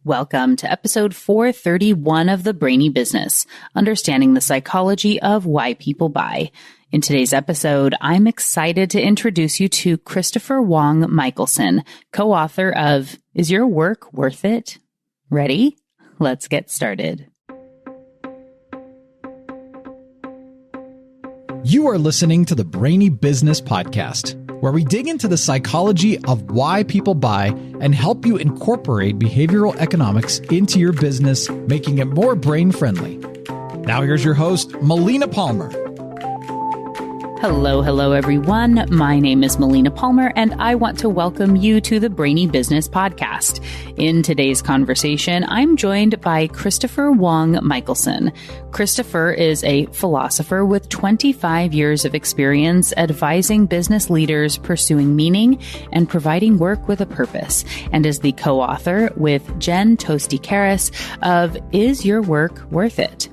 Welcome to episode 431 of the Brainy Business, Understanding the Psychology of Why People Buy. In today's episode, I'm excited to introduce you to Christopher Wong Michelson, co-author of Is Your Work Worth It? Ready? Let's get started. You are listening to the Brainy Business Podcast, where we dig into the psychology of why people buy and help you incorporate behavioral economics into your business, making it more brain-friendly. Now here's your host, Melina Palmer. Hello, everyone. My name is Melina Palmer, and I want to welcome you to the Brainy Business Podcast. In today's conversation, I'm joined by Christopher Wong Michelson. Christopher is a philosopher with 25 years of experience advising business leaders pursuing meaning and providing work with a purpose, and is the co-author with Jen Toasty-Karras of Is Your Work Worth It?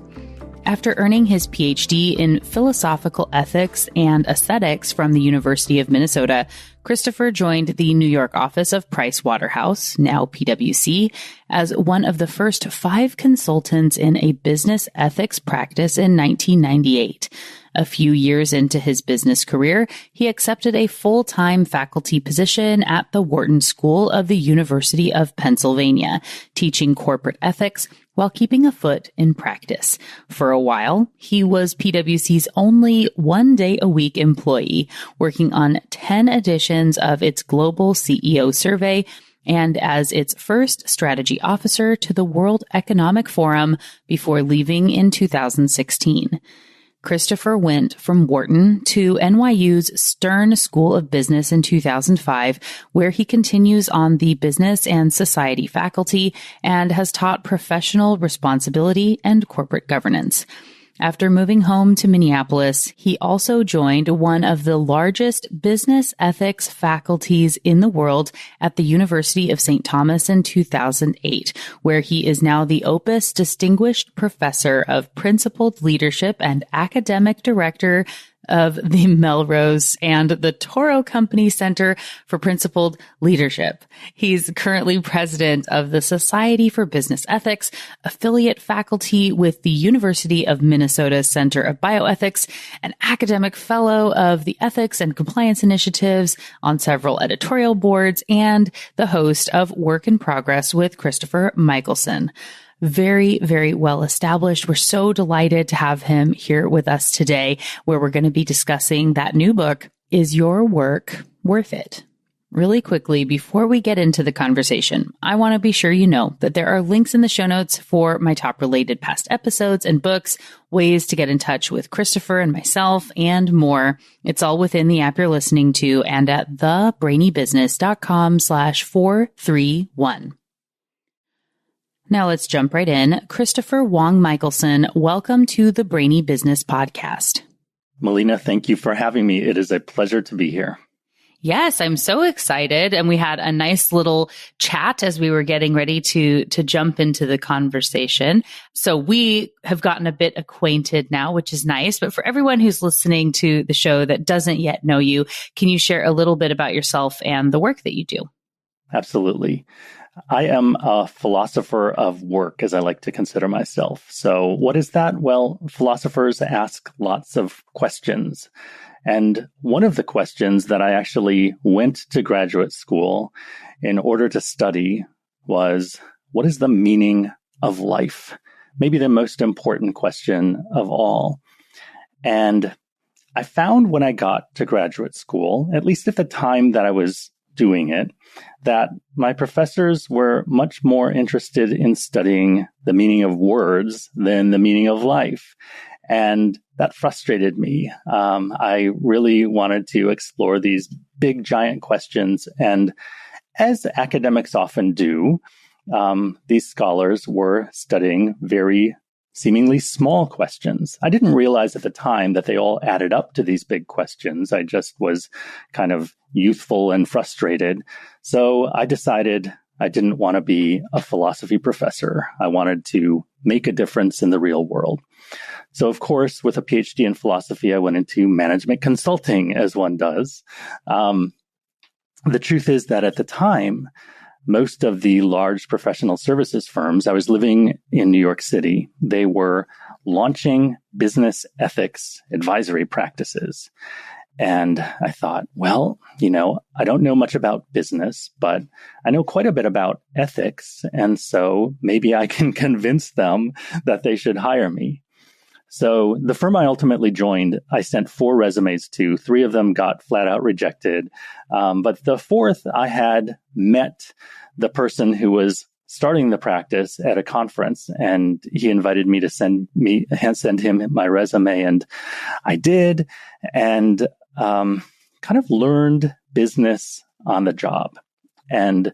After earning his PhD in philosophical ethics and aesthetics from the University of Minnesota, Christopher joined the New York office of Price Waterhouse, now PwC, as one of the first 5 consultants in a business ethics practice in 1998. A few years into his business career, he accepted a full-time faculty position at the Wharton School of the University of Pennsylvania, teaching corporate ethics while keeping a foot in practice. For a while, he was PwC's only one-day-a-week employee, working on 10 editions of its global CEO survey and as its first strategy officer to the World Economic Forum before leaving in 2016. Christopher went from Wharton to NYU's Stern School of Business in 2005, where he continues on the business and society faculty and has taught professional responsibility and corporate governance. After moving home to Minneapolis, he also joined one of the largest business ethics faculties in the world at the University of St. Thomas in 2008, where he is now the Opus Distinguished Professor of Principled Leadership and Academic Director of the Melrose and the Toro Company Center for Principled Leadership. He's currently president of the Society for Business Ethics, affiliate faculty with the University of Minnesota Center of Bioethics, an academic fellow of the Ethics and Compliance Initiatives on several editorial boards, and the host of Work in Progress with Christopher Michelson. Very, very well established. We're so delighted to have him here with us today, where we're going to be discussing that new book, Is Your Work Worth It? Really quickly, before we get into the conversation, I want to be sure you know that there are links in the show notes for my top related past episodes and books, ways to get in touch with Christopher and myself, and more. It's all within the app you're listening to and at thebrainybusiness.com/431. Now let's jump right in. Christopher Wong Michelson, welcome to the Brainy Business Podcast. Melina, thank you for having me. It is a pleasure to be here. Yes, I'm so excited. And we had a nice little chat as we were getting ready to jump into the conversation. So we have gotten a bit acquainted now, which is nice. But for everyone who's listening to the show that doesn't yet know you, can you share a little bit about yourself and the work that you do? Absolutely. I am a philosopher of work, as I like to consider myself. So what is that? Well, philosophers ask lots of questions. And one of the questions that I actually went to graduate school in order to study was, what is the meaning of life? Maybe the most important question of all. And I found when I got to graduate school, at least at the time that I was doing it, that my professors were much more interested in studying the meaning of words than the meaning of life. And that frustrated me. I really wanted to explore these big, giant questions. And as academics often do, these scholars were studying very seemingly small questions. I didn't realize at the time that they all added up to these big questions. I just was kind of youthful and frustrated. So I decided I didn't want to be a philosophy professor. I wanted to make a difference in the real world. So, of course, with a PhD in philosophy, I went into management consulting, as one does. The truth is that at the time, most of the large professional services firms, I was living in New York City. They were launching business ethics advisory practices. And I thought, well, I don't know much about business, but I know quite a bit about ethics. And so maybe I can convince them that they should hire me. So the firm I ultimately joined, I sent 4 resumes to. 3 of them got flat out rejected. But the 4th, I had met the person who was starting the practice at a conference, and he invited me to send him my resume. And I did. And kind of learned business on the job. And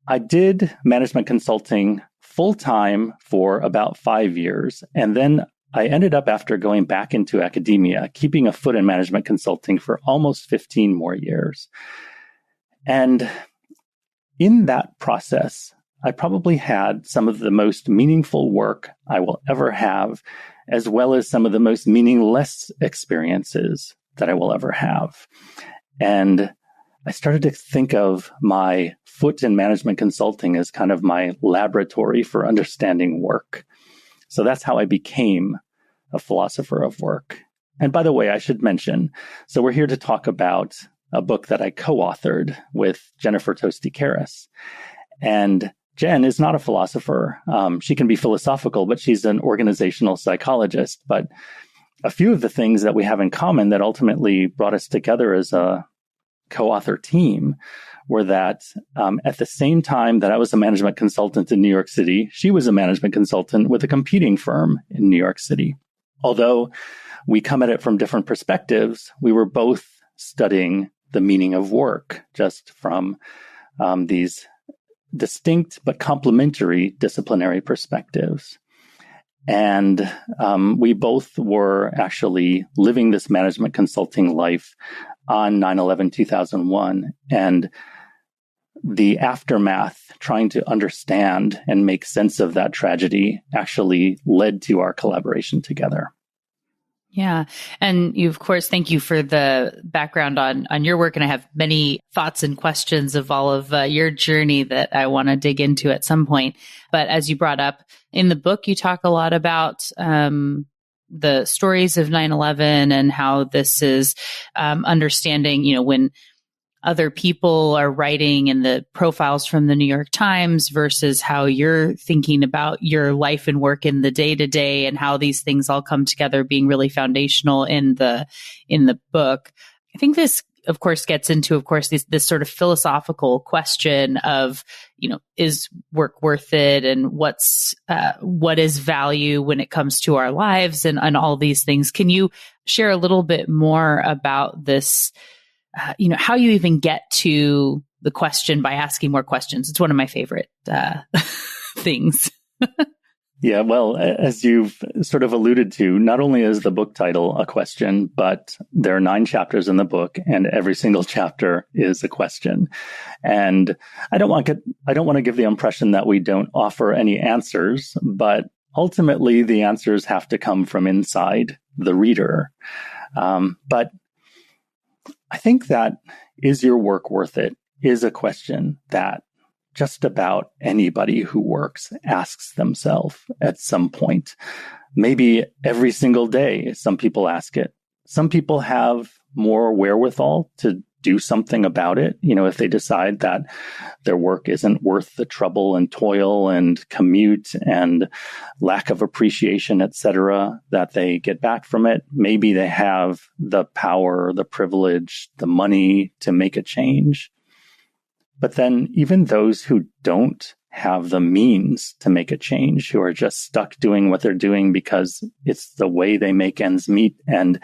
I did management consulting full time for about 5 years. And then I ended up, after going back into academia, keeping a foot in management consulting for almost 15 more years. And in that process, I probably had some of the most meaningful work I will ever have, as well as some of the most meaningless experiences that I will ever have. And I started to think of my foot in management consulting as kind of my laboratory for understanding work. So that's how I became a philosopher of work. And by the way, I should mention, so we're here to talk about a book that I co-authored with Jennifer Toasty Karras. And Jen is not a philosopher. She can be philosophical, but she's an organizational psychologist. But a few of the things that we have in common that ultimately brought us together as a co-author team were that at the same time that I was a management consultant in New York City, she was a management consultant with a competing firm in New York City. Although we come at it from different perspectives, we were both studying the meaning of work, just from these distinct but complementary disciplinary perspectives. And we both were actually living this management consulting life on 9/11/2001. And the aftermath, trying to understand and make sense of that tragedy, actually led to our collaboration together. Yeah. And you, of course, thank you for the background on your work. And I have many thoughts and questions of all of your journey that I want to dig into at some point. But as you brought up in the book, you talk a lot about the stories of 9/11 and how this is understanding, when other people are writing in the profiles from the New York Times versus how you're thinking about your life and work in the day to day, and how these things all come together, being really foundational in the book. I think this, of course, gets into, this sort of philosophical question of, is work worth it, and what is value when it comes to our lives, and all these things. Can you share a little bit more about this? How you even get to the question by asking more questions. It's one of my favorite things. Yeah, well, as you've sort of alluded to, not only is the book title a question, but there are 9 chapters in the book, and every single chapter is a question. And I don't want to give the impression that we don't offer any answers, but ultimately the answers have to come from inside the reader. But I think that, is your work worth it, is a question that just about anybody who works asks themselves at some point. Maybe every single day, some people ask it. Some people have more wherewithal to do something about it. If they decide that their work isn't worth the trouble and toil and commute and lack of appreciation, etc., that they get back from it, maybe they have the power, the privilege, the money to make a change. But then even those who don't have the means to make a change, who are just stuck doing what they're doing because it's the way they make ends meet, and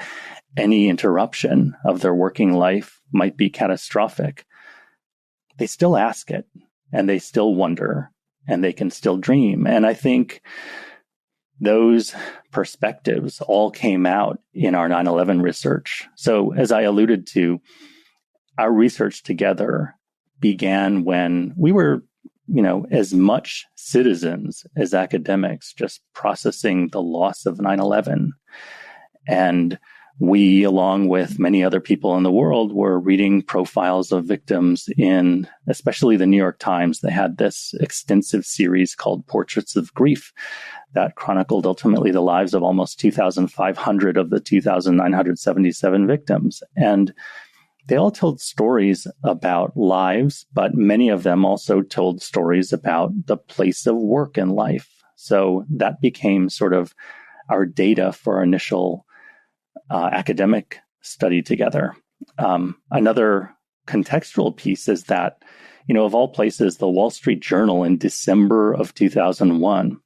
any interruption of their working life might be catastrophic, they still ask it, and they still wonder, and they can still dream. And I think those perspectives all came out in our 9/11 research. So as I alluded to, our research together began when we were, as much citizens as academics, just processing the loss of 9/11. And we, along with many other people in the world, were reading profiles of victims in especially the New York Times. They had this extensive series called Portraits of Grief that chronicled ultimately the lives of almost 2,500 of the 2,977 victims. And they all told stories about lives, but many of them also told stories about the place of work in life. So that became sort of our data for our initial academic study together. Another contextual piece is that, of all places, the Wall Street Journal in December of 2001.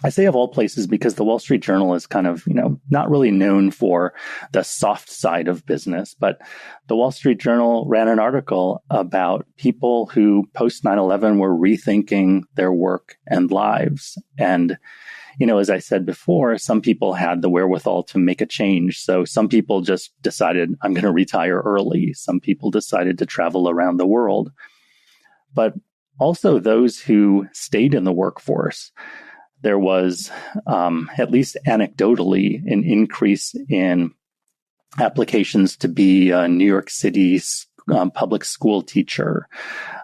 I say of all places because the Wall Street Journal is kind of, not really known for the soft side of business, but the Wall Street Journal ran an article about people who post 9/11 were rethinking their work and lives. And, as I said before, some people had the wherewithal to make a change. So some people just decided, I'm going to retire early. Some people decided to travel around the world. But also those who stayed in the workforce. There was, at least anecdotally, an increase in applications to be a New York City public school teacher,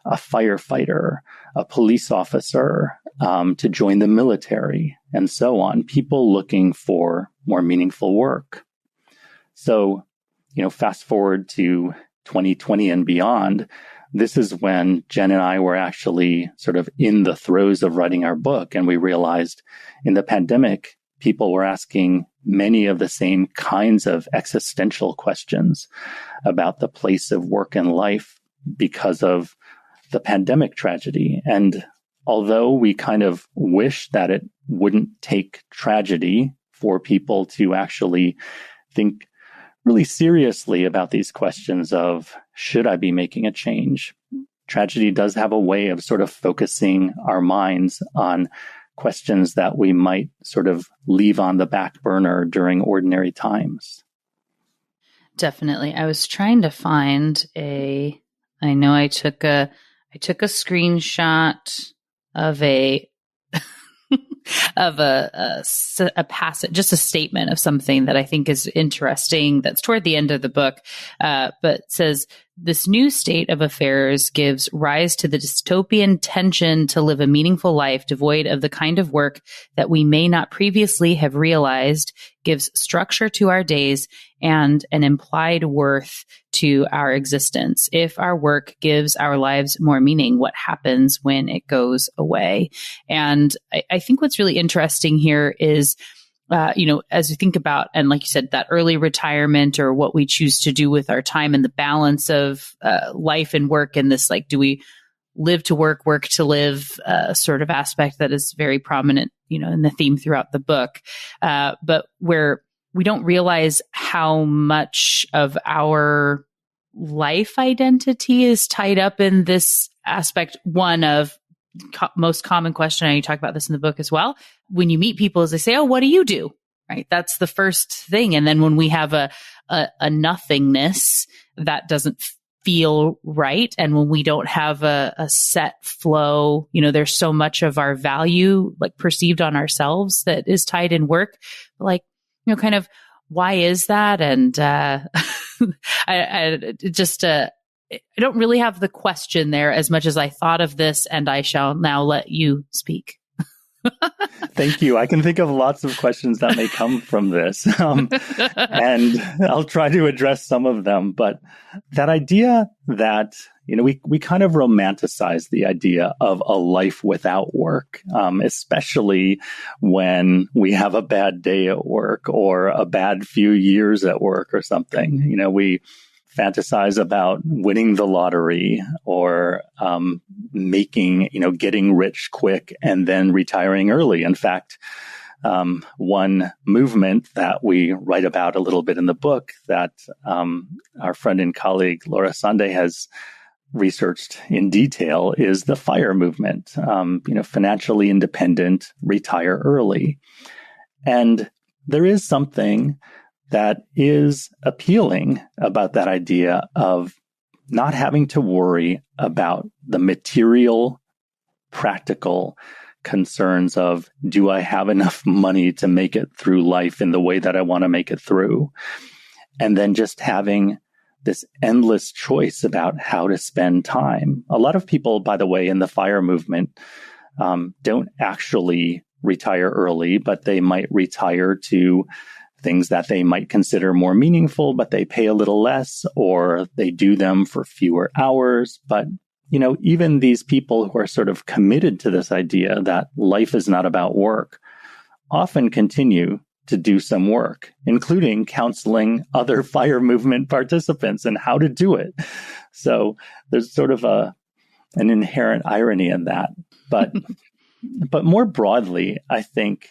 a firefighter, a police officer, to join the military, and so on. People looking for more meaningful work. So, fast forward to 2020 and beyond, this is when Jen and I were actually sort of in the throes of writing our book. And we realized in the pandemic, people were asking many of the same kinds of existential questions about the place of work and life because of the pandemic tragedy. And although we kind of wish that it wouldn't take tragedy for people to actually think really seriously about these questions of, should I be making a change? Tragedy does have a way of sort of focusing our minds on questions that we might sort of leave on the back burner during ordinary times. Definitely. I was trying to find I took a screenshot of a passage, just a statement of something that I think is interesting that's toward the end of the book, but says, this new state of affairs gives rise to the dystopian tension to live a meaningful life devoid of the kind of work that we may not previously have realized, gives structure to our days and an implied worth to our existence. If our work gives our lives more meaning, what happens when it goes away? And I think what's really interesting here is, as we think about, and like you said, that early retirement or what we choose to do with our time and the balance of life and work, and this, do we live to work, work to live sort of aspect that is very prominent, in the theme throughout the book. But where we don't realize how much of our life identity is tied up in this aspect, one of most common question, and you talk about this in the book as well, when you meet people, is they say, oh, what do you do? Right? That's the first thing. And then when we have a nothingness, that doesn't feel right. And when we don't have a set flow, there's so much of our value perceived on ourselves that is tied in work. Kind of, why is that? And I don't really have the question there as much as I thought of this, and I shall now let you speak. Thank you. I can think of lots of questions that may come from this, and I'll try to address some of them. But that idea that, we kind of romanticize the idea of a life without work, especially when we have a bad day at work or a bad few years at work or something. We fantasize about winning the lottery or getting rich quick and then retiring early. In fact, one movement that we write about a little bit in the book that our friend and colleague Laura Sande has researched in detail is the FIRE movement, financially independent, retire early. And there is something that is appealing about that idea of not having to worry about the material, practical concerns of, do I have enough money to make it through life in the way that I want to make it through? And then just having this endless choice about how to spend time. A lot of people, by the way, in the FIRE movement, don't actually retire early, but they might retire to things that they might consider more meaningful, but they pay a little less, or they do them for fewer hours. But, even these people who are sort of committed to this idea that life is not about work often continue to do some work, including counseling other FIRE movement participants and how to do it. So there's sort of an inherent irony in that. But more broadly, I think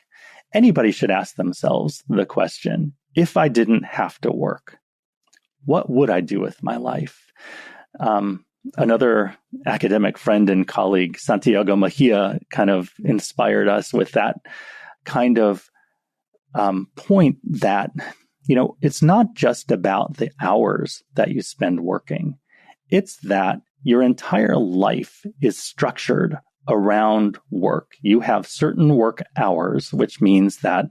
anybody should ask themselves the question, if I didn't have to work, what would I do with my life? Another academic friend and colleague, Santiago Mejia, kind of inspired us with that kind of point that, it's not just about the hours that you spend working. It's that your entire life is structured around work. You have certain work hours, which means that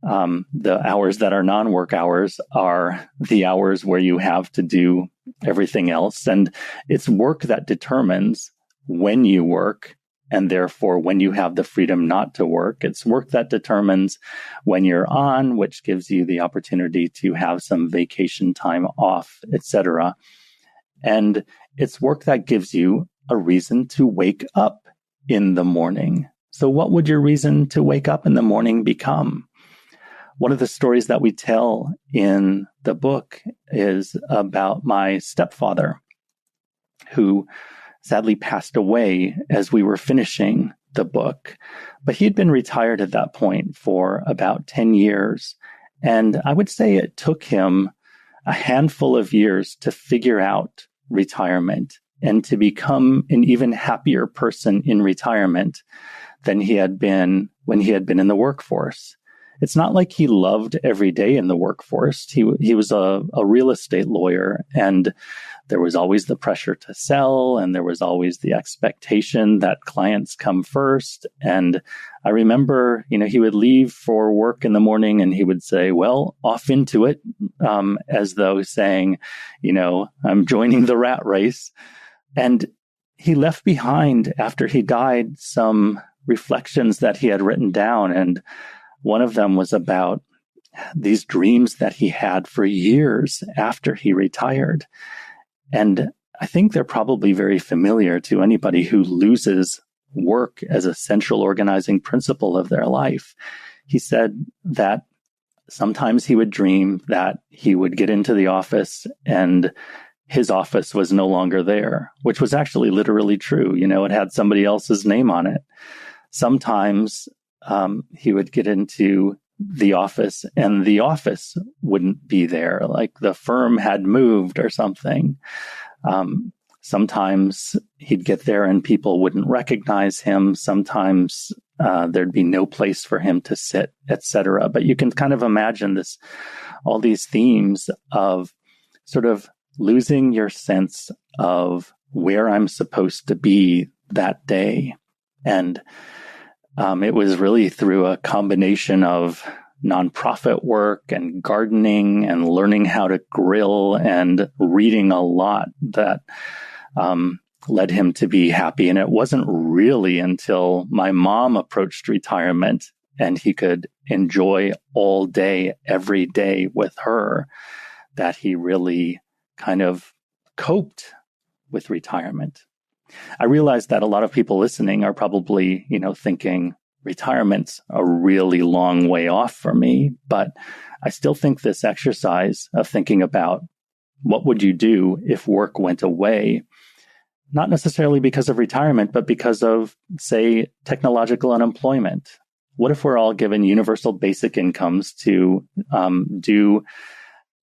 the hours that are non-work hours are the hours where you have to do everything else. And it's work that determines when you work, and therefore when you have the freedom not to work. It's work that determines when you're on, which gives you the opportunity to have some vacation time off, etc. And it's work that gives you a reason to wake up in the morning. So what would your reason to wake up in the morning become? One of the stories that we tell in the book is about my stepfather, who sadly passed away as we were finishing the book. But he had been retired at that point for about 10 years. And I would say it took him a handful of years to figure out retirement and to become an even happier person in retirement than he had been when he had been in the workforce. It's not like he loved every day in the workforce. He was a real estate lawyer, and there was always the pressure to sell, and there was always the expectation that clients come first. And I remember, he would leave for work in the morning and he would say, well, off into it, as though saying, I'm joining the rat race. And he left behind, after he died, some reflections that he had written down. And one of them was about these dreams that he had for years after he retired. And I think they're probably very familiar to anybody who loses work as a central organizing principle of their life. He said that sometimes he would dream that he would get into the office and his office was no longer there, which was actually literally true. It had somebody else's name on it. Sometimes he would get into the office and the office wouldn't be there, like the firm had moved or something. Sometimes he'd get there and people wouldn't recognize him. Sometimes there'd be no place for him to sit, etc. But you can kind of imagine all these themes of sort of losing your sense of where I'm supposed to be that day. And it was really through a combination of nonprofit work and gardening and learning how to grill and reading a lot that led him to be happy. And it wasn't really until my mom approached retirement and he could enjoy all day, every day with her, that he really kind of coped with retirement. I realize that a lot of people listening are probably, thinking retirement's a really long way off for me, but I still think this exercise of thinking about what would you do if work went away, not necessarily because of retirement, but because of, say, technological unemployment. What if we're all given universal basic incomes to do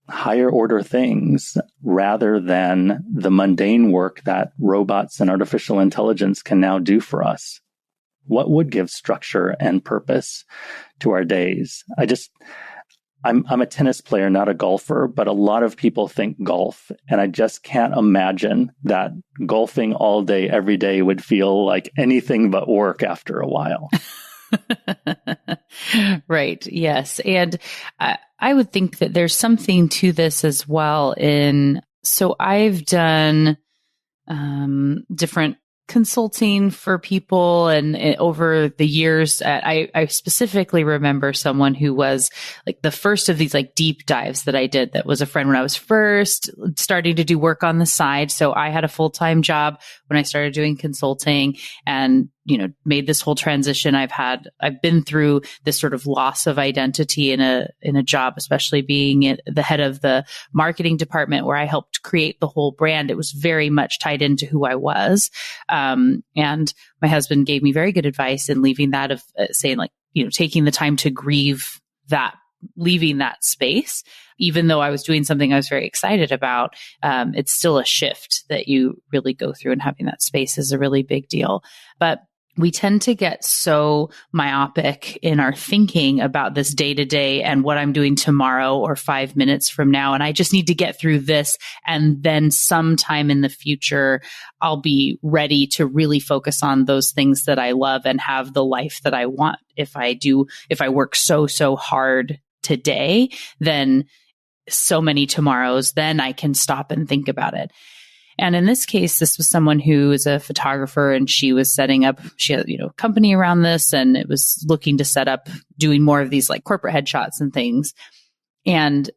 higher order things rather than the mundane work that robots and artificial intelligence can now do for us? What would give structure and purpose to our days? I'm a tennis player, not a golfer, but a lot of people think golf. And I just can't imagine that golfing all day, every day would feel like anything but work after a while. Right. Yes. And I would think that there's something to this as well so I've done different consulting for people, and over the years, I specifically remember someone who was like the first of these like deep dives that I did. That was a friend when I was first starting to do work on the side. So I had a full-time job when I started doing consulting, and made this whole transition. I've been through this sort of loss of identity in a job, especially being the head of the marketing department where I helped create the whole brand. It was very much tied into who I was. And my husband gave me very good advice in leaving that, of saying like, taking the time to grieve that, leaving that space. Even though I was doing something I was very excited about, it's still a shift that you really go through, and having that space is a really big deal. But we tend to get so myopic in our thinking about this day to day and what I'm doing tomorrow or 5 minutes from now. And I just need to get through this. And then sometime in the future, I'll be ready to really focus on those things that I love and have the life that I want. If I work so hard today, then so many tomorrows, then I can stop and think about it. And in this case, this was someone who is a photographer, and she was setting up, she had, a company around this, and it was looking to set up doing more of these like corporate headshots and things. And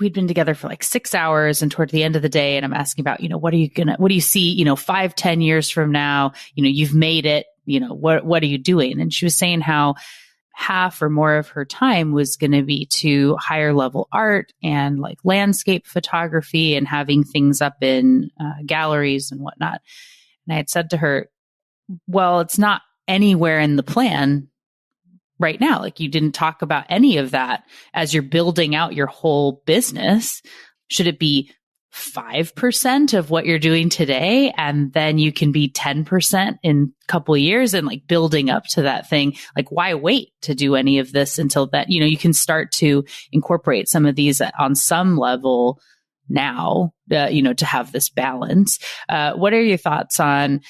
we'd been together for like 6 hours, and toward the end of the day, and I'm asking about, what do you see, 5-10 years from now, you've made it, what are you doing? And she was saying how half or more of her time was going to be to higher level art and like landscape photography and having things up in galleries and whatnot. And I had said to her, well, it's not anywhere in the plan right now. Like, you didn't talk about any of that as you're building out your whole business. Should it be 5% of what you're doing today, and then you can be 10% in a couple of years, and like building up to that thing? Like, why wait to do any of this until that, you can start to incorporate some of these on some level now, to have this balance. What are your thoughts on,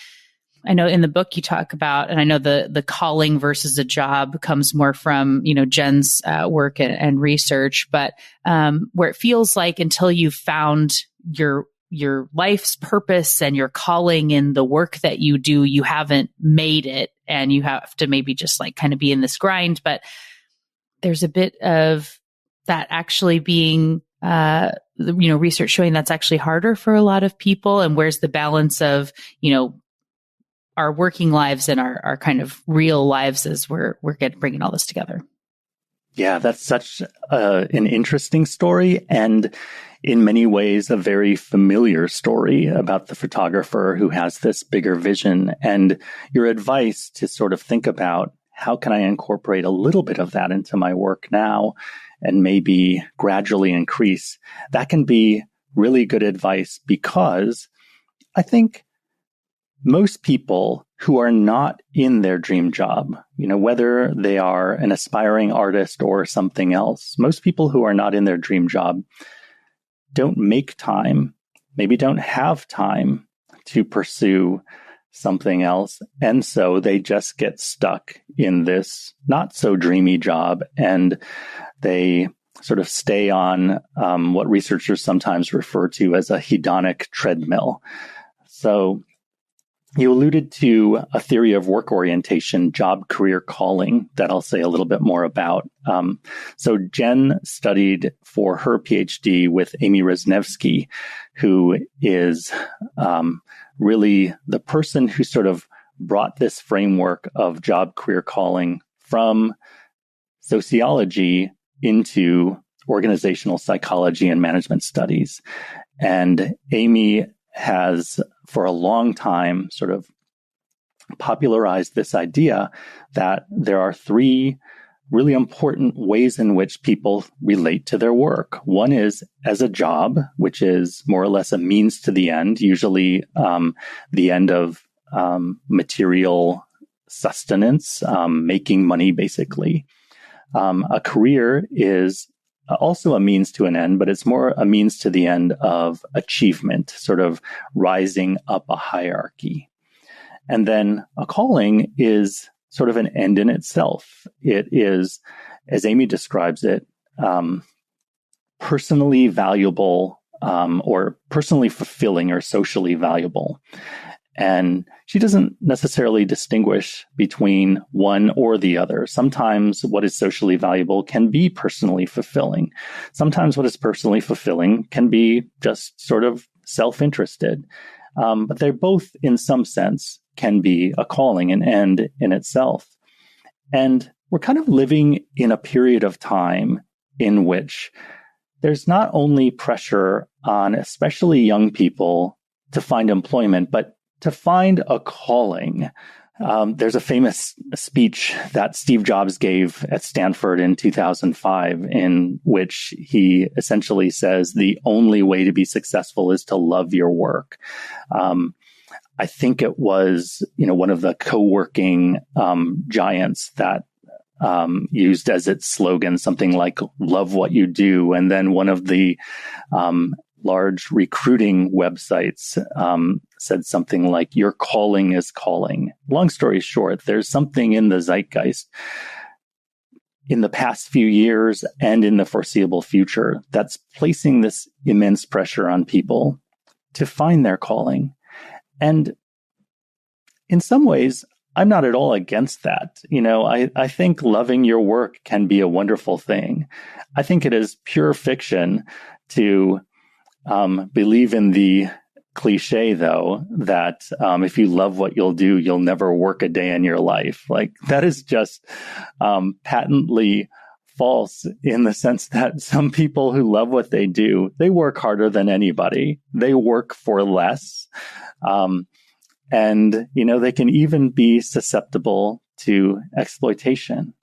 I know in the book you talk about, and I know the calling versus a job comes more from, Jen's work and research, but where it feels like until you've found your life's purpose and your calling in the work that you do, you haven't made it, and you have to maybe just like kind of be in this grind. But there's a bit of that actually being, research showing that's actually harder for a lot of people. And where's the balance of, our working lives and our kind of real lives as we're bringing all this together? Yeah, that's such an interesting story, and in many ways a very familiar story about the photographer who has this bigger vision. And your advice to sort of think about, how can I incorporate a little bit of that into my work now and maybe gradually increase, that can be really good advice, because I think most people who are not in their dream job, whether they are an aspiring artist or something else, most people who are not in their dream job don't make time, maybe don't have time to pursue something else. And so they just get stuck in this not so dreamy job, and they sort of stay on what researchers sometimes refer to as a hedonic treadmill. So you alluded to a theory of work orientation, job career calling, that I'll say a little bit more about. So Jen studied for her PhD with Amy Resniewski, who is really the person who sort of brought this framework of job career calling from sociology into organizational psychology and management studies. And Amy has, for a long time, sort of popularized this idea that there are three really important ways in which people relate to their work. One is as a job, which is more or less a means to the end, usually the end of material sustenance, making money, basically. A career is also a means to an end, but it's more a means to the end of achievement, sort of rising up a hierarchy. And then a calling is sort of an end in itself. It is, as Amy describes it, personally valuable or personally fulfilling or socially valuable. And she doesn't necessarily distinguish between one or the other. Sometimes what is socially valuable can be personally fulfilling. Sometimes what is personally fulfilling can be just sort of self-interested. But they both, in some sense, can be a calling, an end in itself. And we're kind of living in a period of time in which there's not only pressure on especially young people to find employment, but to find a calling. There's a famous speech that Steve Jobs gave at Stanford in 2005, in which he essentially says the only way to be successful is to love your work. I think it was, one of the co-working giants that used as its slogan something like "Love what you do," and then one of the large recruiting websites said something like, "Your calling is calling." Long story short, there's something in the zeitgeist in the past few years and in the foreseeable future that's placing this immense pressure on people to find their calling. And in some ways, I'm not at all against that. I think loving your work can be a wonderful thing. I think it is pure fiction to believe in the cliche, though, that if you love what you'll do, you'll never work a day in your life. Like, that is just patently false, in the sense that some people who love what they do, they work harder than anybody. They work for less. And they can even be susceptible to exploitation.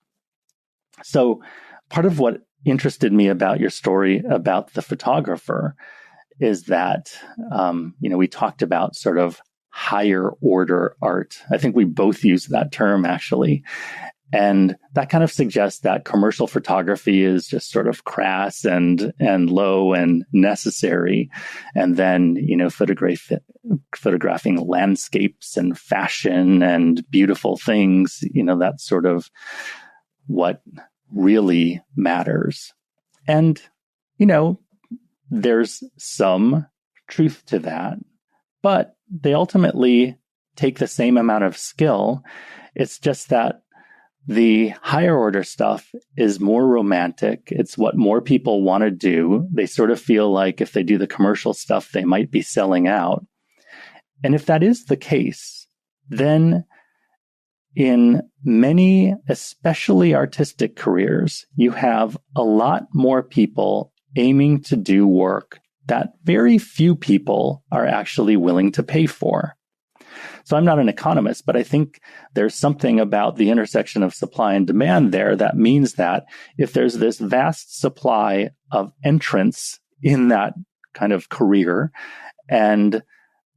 So part of what interested me about your story about the photographer is that, we talked about sort of higher order art. I think we both used that term, actually. And that kind of suggests that commercial photography is just sort of crass and low and necessary. And then, photographing landscapes and fashion and beautiful things, that's sort of what really matters. And, there's some truth to that, but they ultimately take the same amount of skill. It's just that the higher order stuff is more romantic. It's what more people want to do. They sort of feel like if they do the commercial stuff, they might be selling out. And if that is the case, then in many, especially artistic careers, you have a lot more people aiming to do work that very few people are actually willing to pay for. So I'm not an economist, but I think there's something about the intersection of supply and demand there that means that if there's this vast supply of entrants in that kind of career and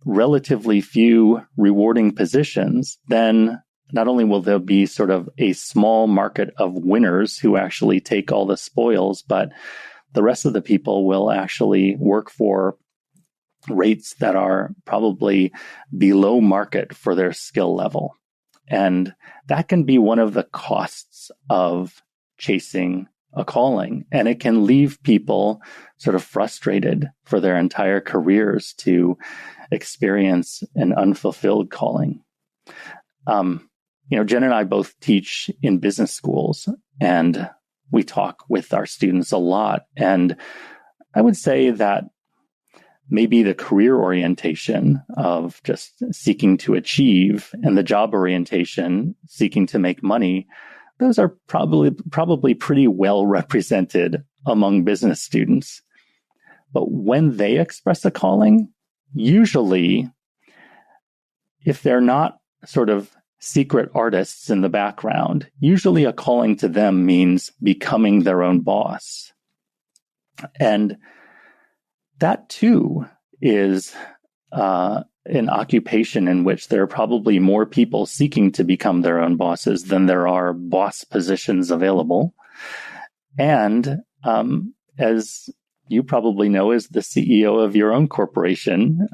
relatively few rewarding positions, then not only will there be sort of a small market of winners who actually take all the spoils, but the rest of the people will actually work for rates that are probably below market for their skill level. And that can be one of the costs of chasing a calling. And it can leave people sort of frustrated for their entire careers to experience an unfulfilled calling. Jen and I both teach in business schools, and we talk with our students a lot. And I would say that maybe the career orientation of just seeking to achieve and the job orientation seeking to make money, those are probably pretty well represented among business students. But when they express a calling, usually, if they're not sort of secret artists in the background, usually a calling to them means becoming their own boss. And that too is an occupation in which there are probably more people seeking to become their own bosses than there are boss positions available. And as you probably know, as the CEO of your own corporation,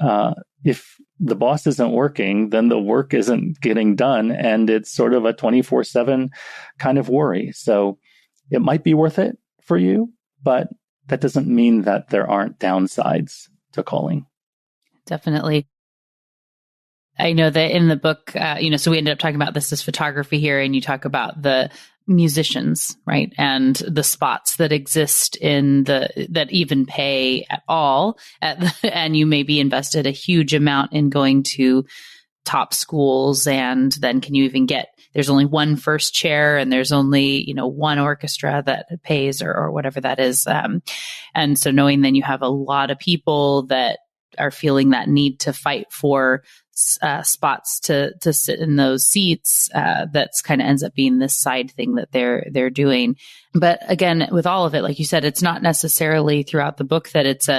if the boss isn't working, then the work isn't getting done. And it's sort of a 24/7 kind of worry. So it might be worth it for you, but that doesn't mean that there aren't downsides to calling. Definitely. I know that in the book, so we ended up talking about this as photography here, and you talk about the musicians, right? And the spots that exist that even pay at all. And you maybe invested a huge amount in going to top schools. And then can you even there's only one first chair and there's only, one orchestra that pays or whatever that is. And so knowing then you have a lot of people that are feeling that need to fight for spots to sit in those seats, that's kind of ends up being this side thing that they're doing. But again, with all of it, like you said, it's not necessarily throughout the book that it's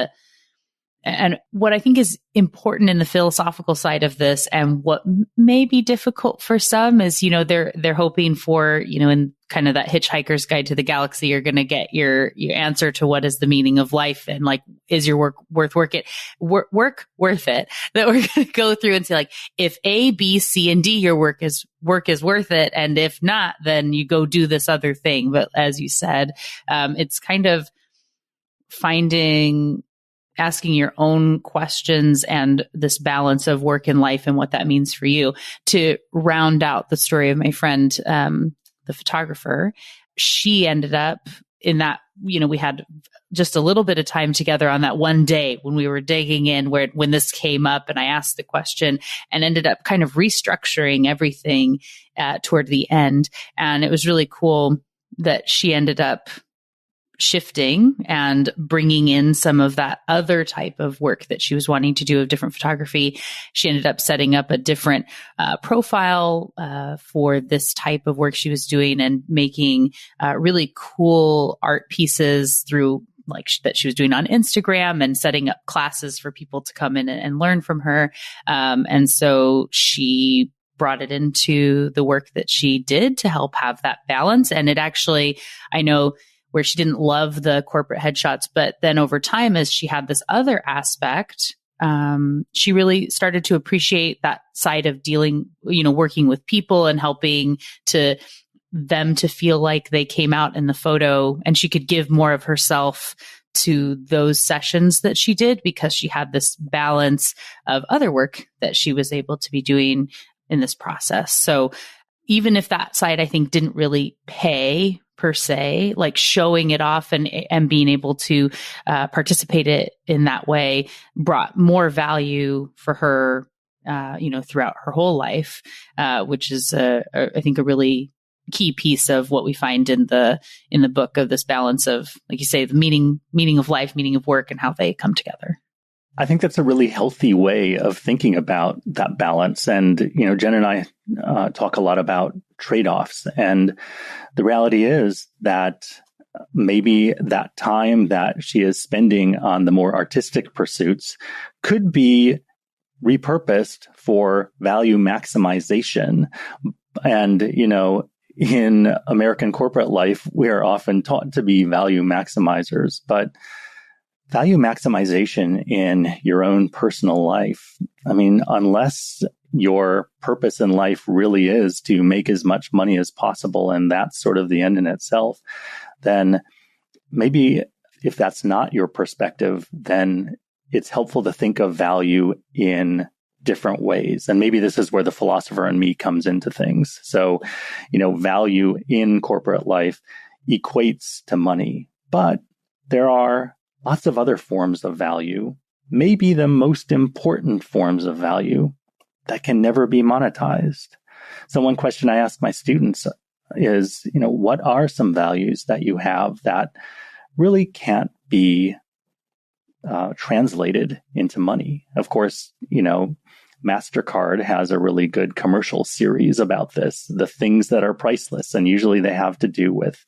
and what I think is important in the philosophical side of this, and what may be difficult for some, is, they're hoping for, in kind of that Hitchhiker's Guide to the Galaxy, you're going to get your answer to what is the meaning of life, and like, is your work worth it? That we're going to go through and say, like, if A, B, C, and D, your work is worth it, and if not, then you go do this other thing. But as you said, it's kind of asking your own questions and this balance of work and life and what that means for you. To round out the story of my friend, the photographer, she ended up in that, we had just a little bit of time together on that one day when we were digging in when this came up, and I asked the question and ended up kind of restructuring everything toward the end. And it was really cool that she ended up shifting and bringing in some of that other type of work that she was wanting to do of different photography. She ended up setting up a different profile for this type of work she was doing, and making really cool art pieces through that she was doing on Instagram, and setting up classes for people to come in and learn from her. And so she brought it into the work that she did to help have that balance. And it actually, I know, where she didn't love the corporate headshots, but then over time, as she had this other aspect, she really started to appreciate that side of working with people and helping them to feel like they came out in the photo, and she could give more of herself to those sessions that she did, because she had this balance of other work that she was able to be doing in this process. So even if that side, I think, didn't really pay per se, like showing it off and being able to participate in that way brought more value for her, throughout her whole life, which is, I think, a really key piece of what we find in the book, of this balance of, like you say, the meaning of life, meaning of work, and how they come together. I think that's a really healthy way of thinking about that balance. And, Jen and I talk a lot about trade-offs. And the reality is that maybe that time that she is spending on the more artistic pursuits could be repurposed for value maximization. And, in American corporate life, we are often taught to be value maximizers, but value maximization in your own personal life, unless your purpose in life really is to make as much money as possible, and that's sort of the end in itself, then maybe if that's not your perspective, then it's helpful to think of value in different ways. And maybe this is where the philosopher in me comes into things. So, value in corporate life equates to money, but there are lots of other forms of value, maybe the most important forms of value, that can never be monetized. So one question I ask my students is, what are some values that you have that really can't be translated into money? Of course, MasterCard has a really good commercial series about this, the things that are priceless. And usually they have to do with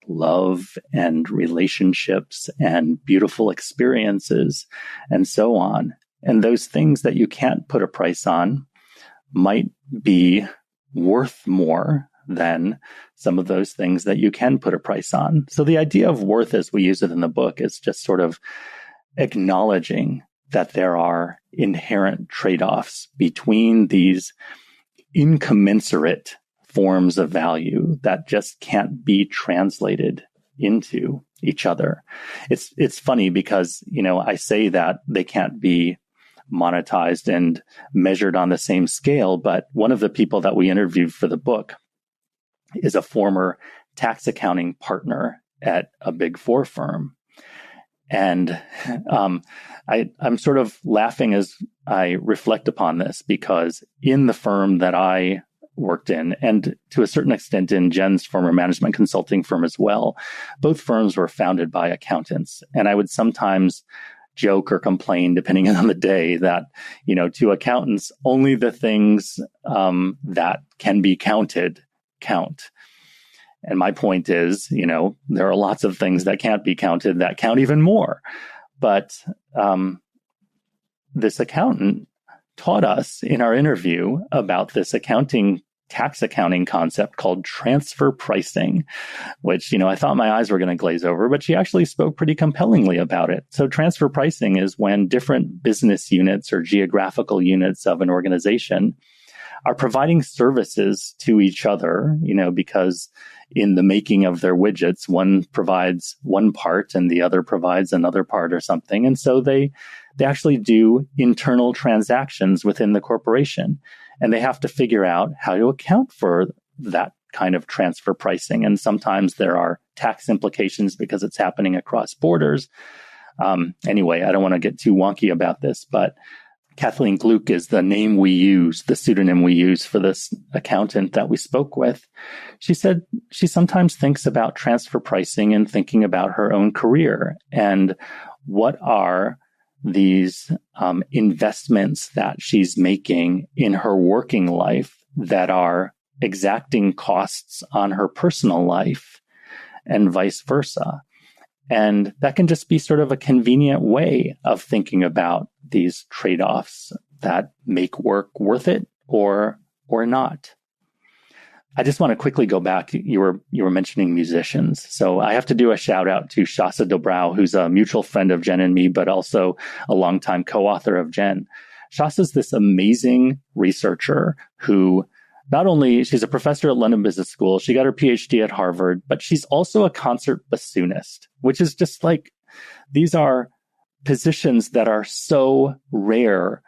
love and relationships and beautiful experiences and so on. And those things that you can't put a price on might be worth more than some of those things that you can put a price on. So the idea of worth as we use it in the book is just sort of acknowledging that there are inherent trade-offs between these incommensurate forms of value that just can't be translated into each other. It's funny because, I say that they can't be monetized and measured on the same scale, but one of the people that we interviewed for the book is a former tax accounting partner at a Big Four firm. And I'm sort of laughing as I reflect upon this, because in the firm that I worked in, and to a certain extent in Jen's former management consulting firm as well, both firms were founded by accountants. And I would sometimes joke or complain, depending on the day, that, to accountants, only the things that can be counted count. And my point is, there are lots of things that can't be counted that count even more. But this accountant taught us in our interview about this tax accounting concept called transfer pricing, which, I thought my eyes were going to glaze over, but she actually spoke pretty compellingly about it. So transfer pricing is when different business units or geographical units of an organization are providing services to each other, because in the making of their widgets, one provides one part and the other provides another part or something. And so they actually do internal transactions within the corporation, and they have to figure out how to account for that kind of transfer pricing. And sometimes there are tax implications because it's happening across borders. Anyway, I don't want to get too wonky about this, but Kathleen Gluck is the name we use, the pseudonym we use for this accountant that we spoke with. She said she sometimes thinks about transfer pricing and thinking about her own career and what are these investments that she's making in her working life that are exacting costs on her personal life and vice versa. And that can just be sort of a convenient way of thinking about these trade-offs that make work worth it or not. I just want to quickly go back. You were mentioning musicians. So I have to do a shout out to Shasta Dobrow, who's a mutual friend of Jen and me, but also a longtime co-author of Jen. Shasta's this amazing researcher who not only, she's a professor at London Business School, she got her PhD at Harvard, but she's also a concert bassoonist, which is just like, these are positions that are so rare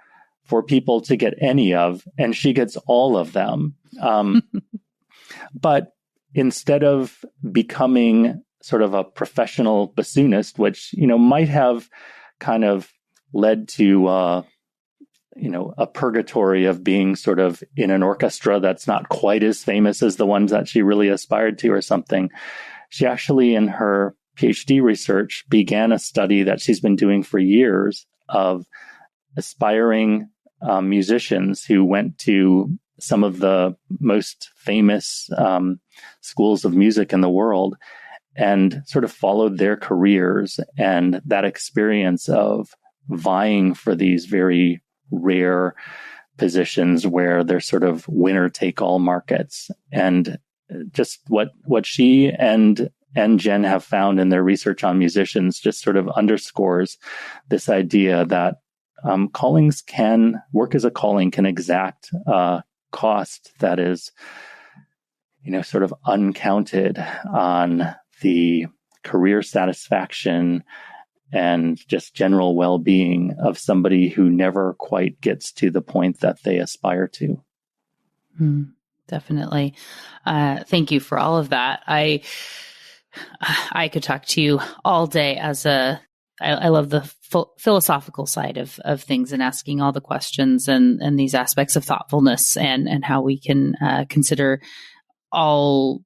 for people to get any of, and she gets all of them. But instead of becoming sort of a professional bassoonist, which, might have kind of led to, a purgatory of being sort of in an orchestra that's not quite as famous as the ones that she really aspired to or something, she actually, in her PhD research, began a study that she's been doing for years of aspiring musicians who went to some of the most famous schools of music in the world and sort of followed their careers and that experience of vying for these very rare positions where they're sort of winner take all markets. And just what she and Jen have found in their research on musicians just sort of underscores this idea that callings work as a calling can exact cost that is, sort of uncounted on the career satisfaction and just general well-being of somebody who never quite gets to the point that they aspire to. Definitely. Thank you for all of that. I could talk to you all day I love the philosophical side of things and asking all the questions and these aspects of thoughtfulness and how we can consider all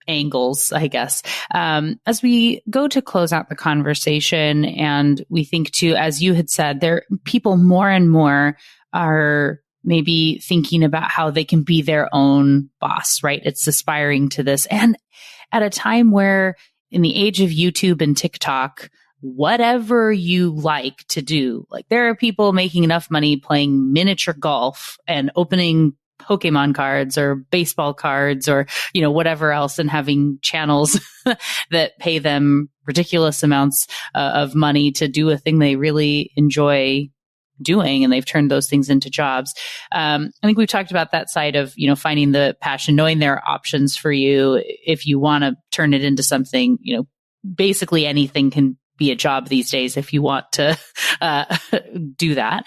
angles, I guess. As we go to close out the conversation and we think too, as you had said, people more and more are maybe thinking about how they can be their own boss, right? It's aspiring to this. And at a time where in the age of YouTube and TikTok, whatever you like to do, like there are people making enough money playing miniature golf and opening Pokemon cards or baseball cards or, whatever else, and having channels that pay them ridiculous amounts of money to do a thing they really enjoy doing, and they've turned those things into jobs. I think we've talked about that side of, finding the passion, knowing there are options for you if you want to turn it into something. Basically anything can be a job these days if you want to do that.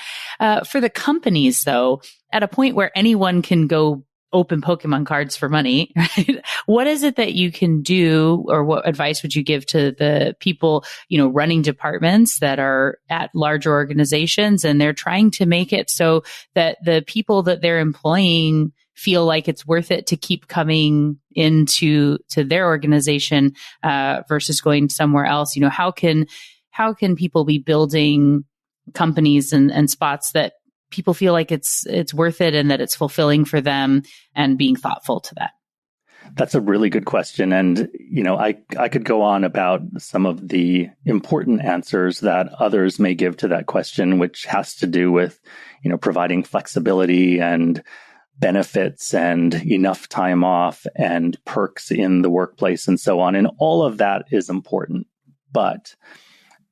For the companies, though, at a point where anyone can go open Pokemon cards for money, right? What is it that you can do, or what advice would you give to the people, running departments that are at larger organizations, and they're trying to make it so that the people that they're employing feel like it's worth it to keep coming into their organization versus going somewhere else? How can people be building companies and spots that people feel like it's worth it and that it's fulfilling for them, and being thoughtful to that? That's a really good question. And, I could go on about some of the important answers that others may give to that question, which has to do with, providing flexibility and benefits and enough time off and perks in the workplace and so on. And all of that is important. But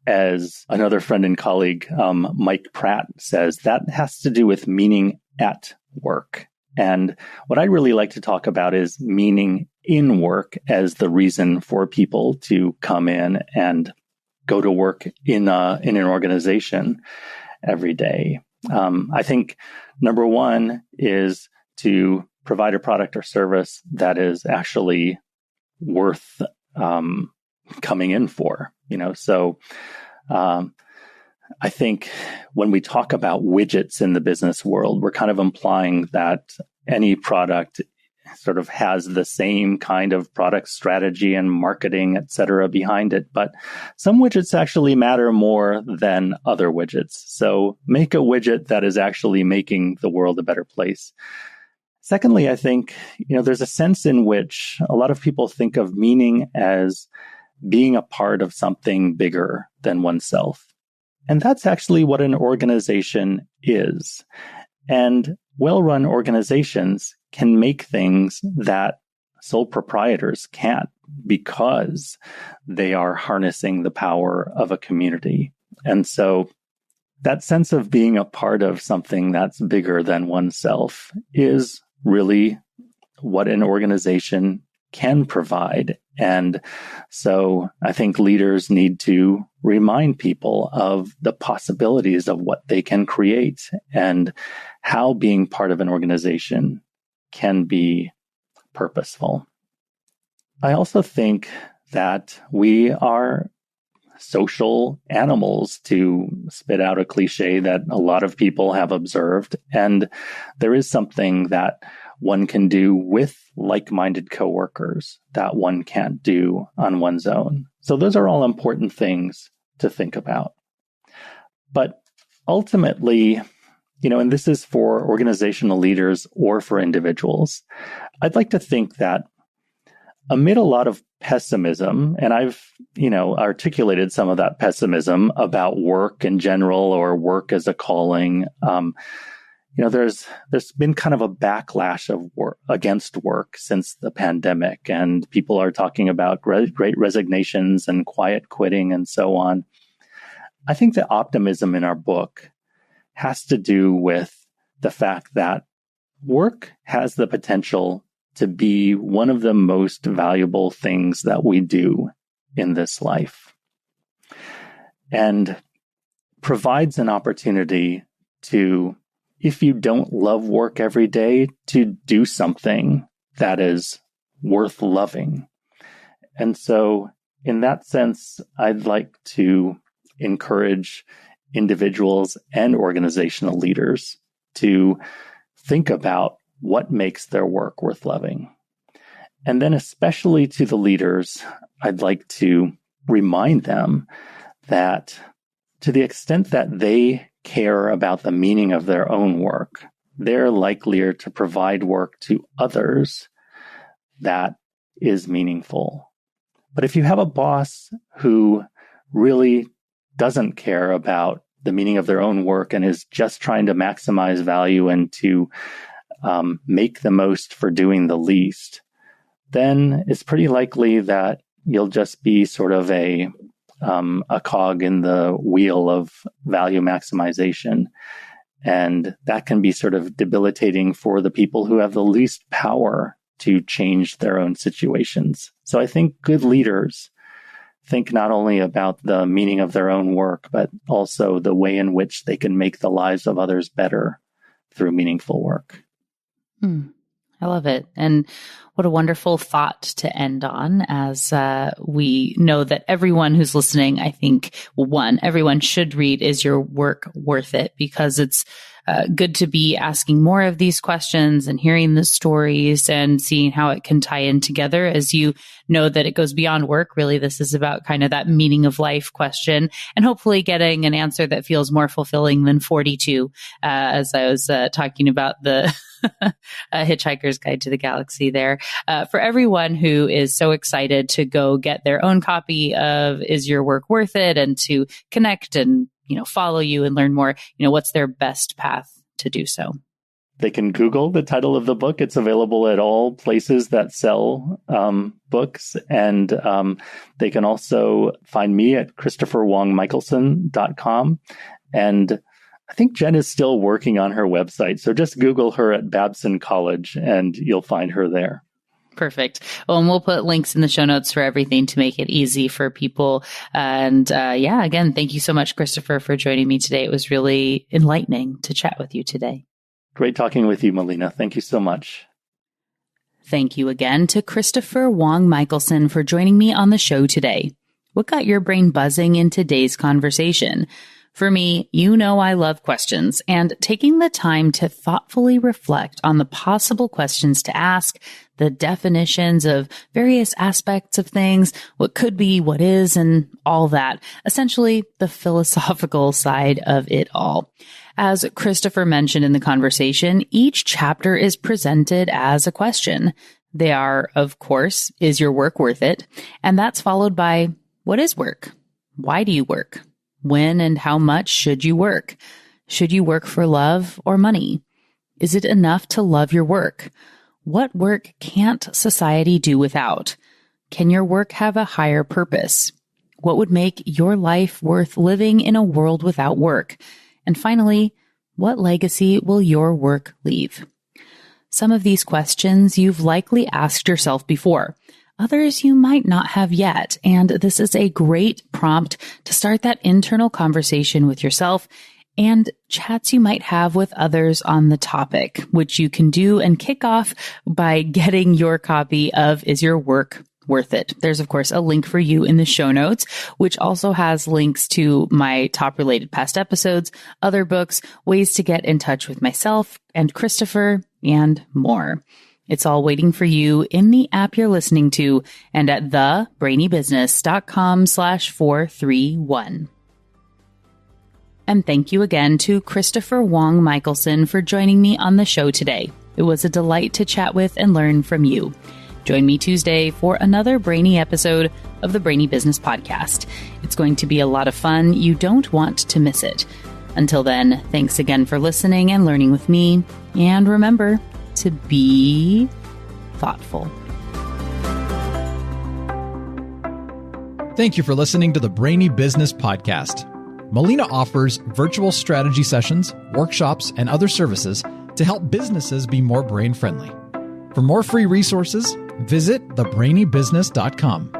as another friend and colleague, Mike Pratt, says, that has to do with meaning at work. And what I really like to talk about is meaning in work as the reason for people to come in and go to work in an organization every day. I think number one is to provide a product or service that is actually worth coming in for. So I think when we talk about widgets in the business world, we're kind of implying that any product sort of has the same kind of product strategy and marketing, et cetera, behind it. But some widgets actually matter more than other widgets. So make a widget that is actually making the world a better place. Secondly, I think, there's a sense in which a lot of people think of meaning as being a part of something bigger than oneself. And that's actually what an organization is. And well-run organizations can make things that sole proprietors can't, because they are harnessing the power of a community. And so that sense of being a part of something that's bigger than oneself is really what an organization can provide. And so I think leaders need to remind people of the possibilities of what they can create and how being part of an organization can be purposeful. I also think that we are social animals, to spit out a cliche that a lot of people have observed. And there is something that one can do with like-minded coworkers that one can't do on one's own. So those are all important things to think about. But ultimately, and this is for organizational leaders or for individuals, I'd like to think that amid a lot of pessimism, and I've, articulated some of that pessimism about work in general or work as a calling, there's been kind of a backlash of work against work since the pandemic, and people are talking about great resignations and quiet quitting and so on. I think the optimism in our book has to do with the fact that work has the potential to be one of the most valuable things that we do in this life, and provides an opportunity to, if you don't love work every day, to do something that is worth loving. And so in that sense, I'd like to encourage individuals and organizational leaders to think about what makes their work worth loving. And then especially to the leaders, I'd like to remind them that to the extent that they care about the meaning of their own work, they're likelier to provide work to others that is meaningful. But if you have a boss who really doesn't care about the meaning of their own work and is just trying to maximize value and to make the most for doing the least, then it's pretty likely that you'll just be sort of a cog in the wheel of value maximization. And that can be sort of debilitating for the people who have the least power to change their own situations. So I think good leaders think not only about the meaning of their own work, but also the way in which they can make the lives of others better through meaningful work. I love it. And what a wonderful thought to end on, as we know that everyone who's listening, I think, everyone should read Is Your Work Worth It? Because it's good to be asking more of these questions and hearing the stories and seeing how it can tie in together, as you know that it goes beyond work. Really, this is about kind of that meaning of life question, and hopefully getting an answer that feels more fulfilling than 42, as I was talking about the Hitchhiker's Guide to the Galaxy there. For everyone who is so excited to go get their own copy of Is Your Work Worth It, and to connect and follow you and learn more, what's their best path to do so? They can Google the title of the book. It's available at all places that sell books. And they can also find me at ChristopherWongMichelson.com. And I think Jen is still working on her website. So just Google her at Babson College and you'll find her there. Perfect. Well, and we'll put links in the show notes for everything to make it easy for people. And again, thank you so much, Christopher, for joining me today. It was really enlightening to chat with you today. Great talking with you, Melina. Thank you so much. Thank you again to Christopher Wong Michelson for joining me on the show today. What got your brain buzzing in today's conversation? For me, I love questions, and taking the time to thoughtfully reflect on the possible questions to ask, the definitions of various aspects of things, what could be, what is, and all that. Essentially, the philosophical side of it all. As Christopher mentioned in the conversation, each chapter is presented as a question. They are, of course, is your work worth it? And that's followed by, what is work? Why do you work? When and how much should you work? Should you work for love or money? Is it enough to love your work? What work can't society do without? Can your work have a higher purpose? What would make your life worth living in a world without work? And finally, what legacy will your work leave? Some of these questions you've likely asked yourself before. Others you might not have yet, and this is a great prompt to start that internal conversation with yourself and chats you might have with others on the topic, which you can do and kick off by getting your copy of Is Your Work Worth It? There's, of course, a link for you in the show notes, which also has links to my top related past episodes, other books, ways to get in touch with myself and Christopher, and more. It's all waiting for you in the app you're listening to and at thebrainybusiness.com/431. And thank you again to Christopher Wong Michelson for joining me on the show today. It was a delight to chat with and learn from you. Join me Tuesday for another brainy episode of the Brainy Business Podcast. It's going to be a lot of fun. You don't want to miss it. Until then, thanks again for listening and learning with me. And remember to be thoughtful. Thank you for listening to the Brainy Business Podcast. Melina offers virtual strategy sessions, workshops, and other services to help businesses be more brain-friendly. For more free resources, visit thebrainybusiness.com.